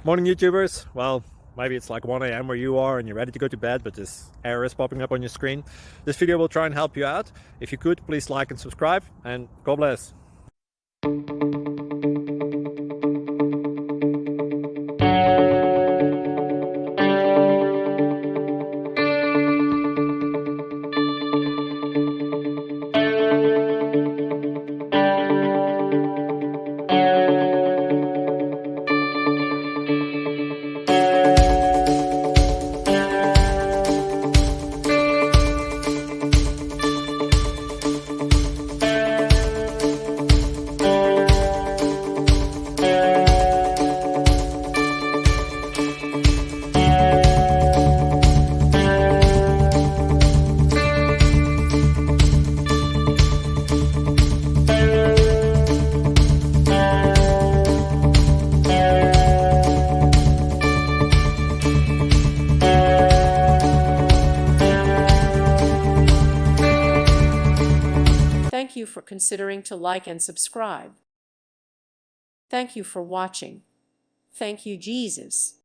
Morning YouTubers. Well, maybe it's like 1 a.m. where you are and you're ready to go to bed, but this error is popping up on your screen. This video will try and help you out. If you could, please like and subscribe, and God bless. Thank you for considering to like and subscribe. Thank you for watching. Thank you, Jesus.